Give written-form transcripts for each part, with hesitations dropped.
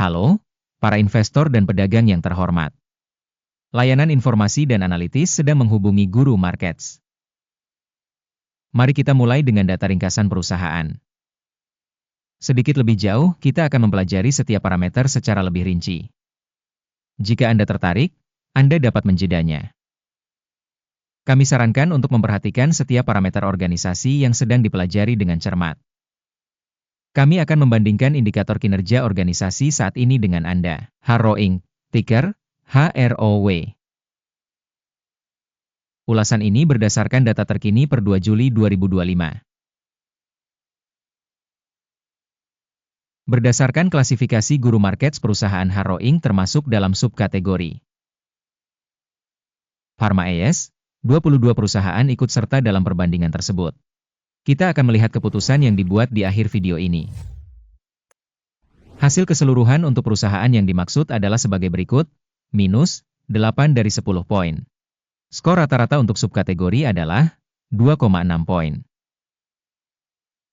Halo, para investor dan pedagang yang terhormat. Layanan informasi dan analitis sedang menghubungi Guru Markets. Mari kita mulai dengan data ringkasan perusahaan. Sedikit lebih jauh, kita akan mempelajari setiap parameter secara lebih rinci. Jika Anda tertarik, Anda dapat menjedanya. Kami sarankan untuk memperhatikan setiap parameter organisasi yang sedang dipelajari dengan cermat. Kami akan membandingkan indikator kinerja organisasi saat ini dengan Anda. Harrow Inc., ticker HROW. Ulasan ini berdasarkan data terkini per 2 Juli 2025. Berdasarkan klasifikasi Guru Markets, perusahaan Harrow Inc. termasuk dalam subkategori Pharma ES. 22 perusahaan ikut serta dalam perbandingan tersebut. Kita akan melihat keputusan yang dibuat di akhir video ini. Hasil keseluruhan untuk perusahaan yang dimaksud adalah sebagai berikut, minus 8 dari 10 poin. Skor rata-rata untuk subkategori adalah 2,6 poin.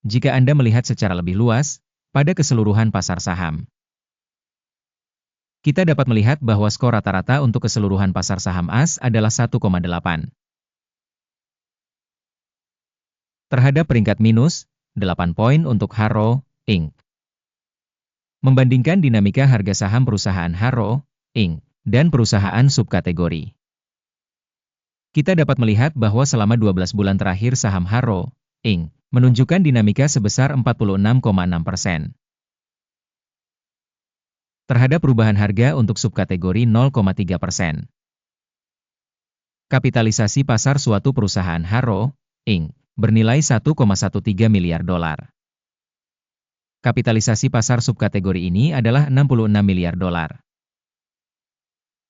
Jika Anda melihat secara lebih luas, pada keseluruhan pasar saham, kita dapat melihat bahwa skor rata-rata untuk keseluruhan pasar saham AS adalah 1,8. Terhadap peringkat minus 8 poin untuk Harrow Inc. Membandingkan dinamika harga saham perusahaan Harrow Inc. dan perusahaan subkategori, kita dapat melihat bahwa selama 12 bulan terakhir saham Harrow Inc. menunjukkan dinamika sebesar 46,6%. Terhadap perubahan harga untuk subkategori 0,3%. Kapitalisasi pasar suatu perusahaan Harrow Inc. bernilai 1,13 miliar dolar. Kapitalisasi pasar subkategori ini adalah 66 miliar dolar.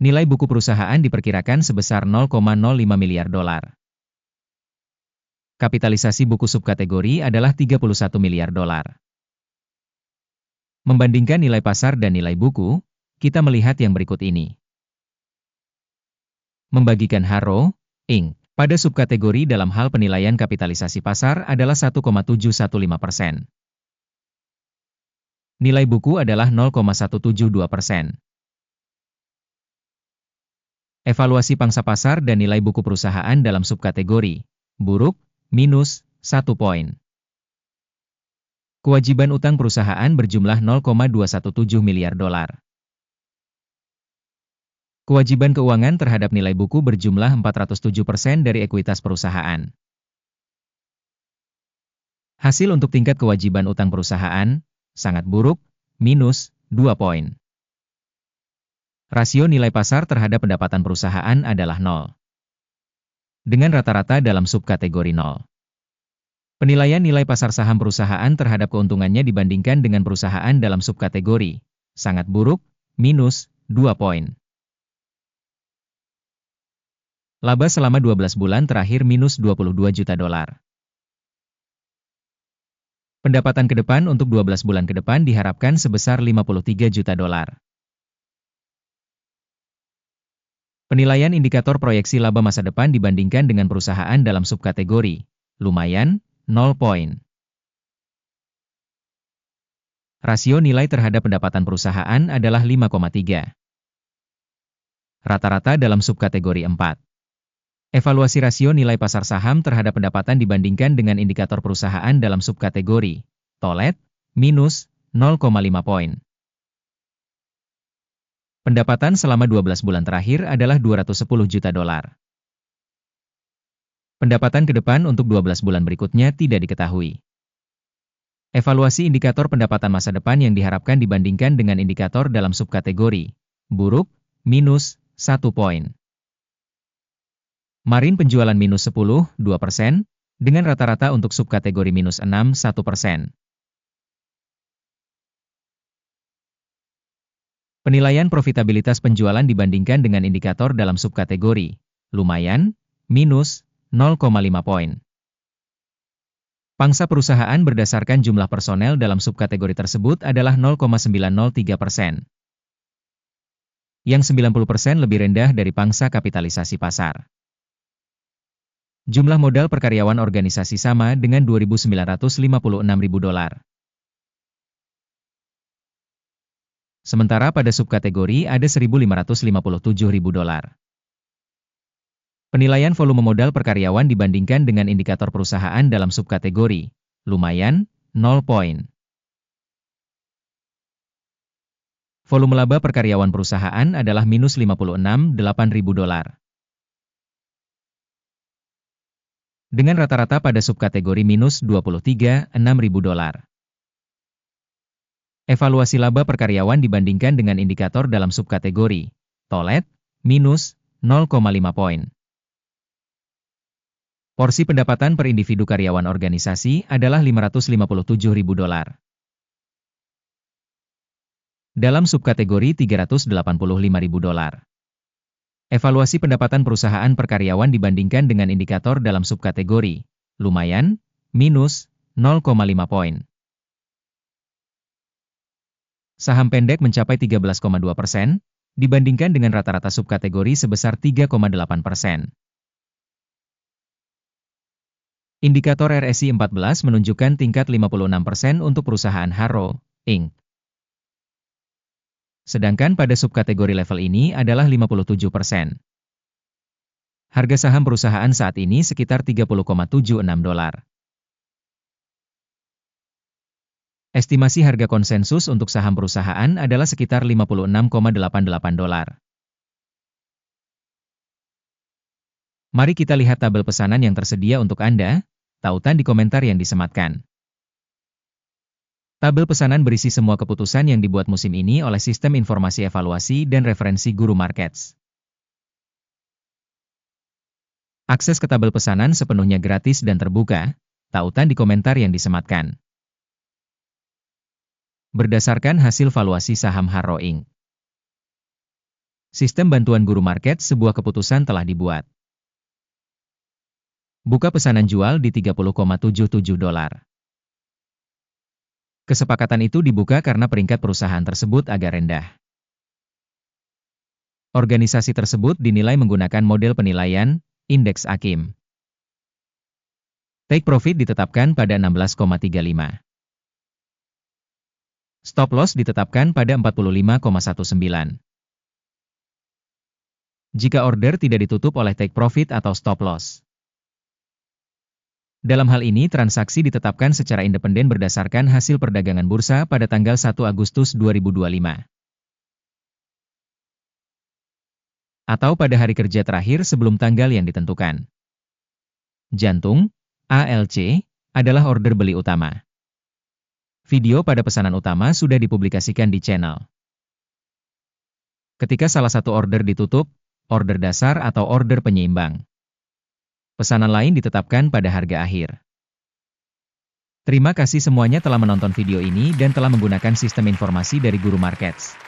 Nilai buku perusahaan diperkirakan sebesar 0,05 miliar dolar. Kapitalisasi buku subkategori adalah 31 miliar dolar. Membandingkan nilai pasar dan nilai buku, kita melihat yang berikut ini. Membagikan Harrow Inc. pada subkategori dalam hal penilaian kapitalisasi pasar adalah 1,715%. Nilai buku adalah 0,172%. Evaluasi pangsa pasar dan nilai buku perusahaan dalam subkategori buruk, minus 1 poin. Kewajiban utang perusahaan berjumlah 0,217 miliar dolar. Kewajiban keuangan terhadap nilai buku berjumlah 407% dari ekuitas perusahaan. Hasil untuk tingkat kewajiban utang perusahaan, sangat buruk, minus 2 poin. Rasio nilai pasar terhadap pendapatan perusahaan adalah 0. Dengan rata-rata dalam subkategori 0. Penilaian nilai pasar saham perusahaan terhadap keuntungannya dibandingkan dengan perusahaan dalam subkategori sangat buruk, minus 2 poin. Laba selama 12 bulan terakhir minus 22 juta dolar. Pendapatan ke depan untuk 12 bulan ke depan diharapkan sebesar 53 juta dolar. Penilaian indikator proyeksi laba masa depan dibandingkan dengan perusahaan dalam subkategori lumayan, 0 poin. Rasio nilai terhadap pendapatan perusahaan adalah 5,3. Rata-rata dalam subkategori 4. Evaluasi rasio nilai pasar saham terhadap pendapatan dibandingkan dengan indikator perusahaan dalam subkategori TOLET, minus 0,5 poin. Pendapatan selama 12 bulan terakhir adalah 210 juta dolar. Pendapatan ke depan untuk 12 bulan berikutnya tidak diketahui. Evaluasi indikator pendapatan masa depan yang diharapkan dibandingkan dengan indikator dalam subkategori buruk, minus 1 poin. Marine penjualan minus 10,2%, dengan rata-rata untuk subkategori minus 6,1%. Penilaian profitabilitas penjualan dibandingkan dengan indikator dalam subkategori lumayan, minus 0,5 poin. Pangsa perusahaan berdasarkan jumlah personel dalam subkategori tersebut adalah 0,903%. Yang 90% lebih rendah dari pangsa kapitalisasi pasar. Jumlah modal per karyawan organisasi sama dengan 2.956.000 dolar. Sementara pada subkategori ada $1.557.000. Penilaian volume modal per karyawan dibandingkan dengan indikator perusahaan dalam subkategori, lumayan, 0 poin. Volume laba per karyawan perusahaan adalah minus $56.800. Dengan rata-rata pada subkategori minus $23.600. Evaluasi laba per karyawan dibandingkan dengan indikator dalam subkategori, tolet, minus 0,5 poin. Porsi pendapatan per individu karyawan organisasi adalah $557.000. Dalam subkategori $385.000. Evaluasi pendapatan perusahaan per karyawan dibandingkan dengan indikator dalam subkategori, lumayan, minus 0,5 poin. Saham pendek mencapai 13,2%, dibandingkan dengan rata-rata subkategori sebesar 3,8%. Indikator RSI 14 menunjukkan tingkat 56% untuk perusahaan Harrow, Inc. Sedangkan pada subkategori level ini adalah 57%. Harga saham perusahaan saat ini sekitar $30,76. Estimasi harga konsensus untuk saham perusahaan adalah sekitar $56,88. Mari kita lihat tabel pesanan yang tersedia untuk Anda, tautan di komentar yang disematkan. Tabel pesanan berisi semua keputusan yang dibuat musim ini oleh Sistem Informasi Evaluasi dan Referensi Guru Markets. Akses ke tabel pesanan sepenuhnya gratis dan terbuka, tautan di komentar yang disematkan. Berdasarkan hasil valuasi saham Harrow Inc. Sistem bantuan Guru Markets sebuah keputusan telah dibuat. Buka pesanan jual di $30,77. Kesepakatan itu dibuka karena peringkat perusahaan tersebut agak rendah. Organisasi tersebut dinilai menggunakan model penilaian, indeks AKIM. Take profit ditetapkan pada 16,35. Stop loss ditetapkan pada 45,19. Jika order tidak ditutup oleh take profit atau stop loss. Dalam hal ini transaksi ditetapkan secara independen berdasarkan hasil perdagangan bursa pada tanggal 1 Agustus 2025. Atau pada hari kerja terakhir sebelum tanggal yang ditentukan. Jantung, ALC, adalah order beli utama. Video pada pesanan utama sudah dipublikasikan di channel. Ketika salah satu order ditutup, order dasar atau order penyeimbang. Pesanan lain ditetapkan pada harga akhir. Terima kasih semuanya telah menonton video ini dan telah menggunakan sistem informasi dari Guru Markets.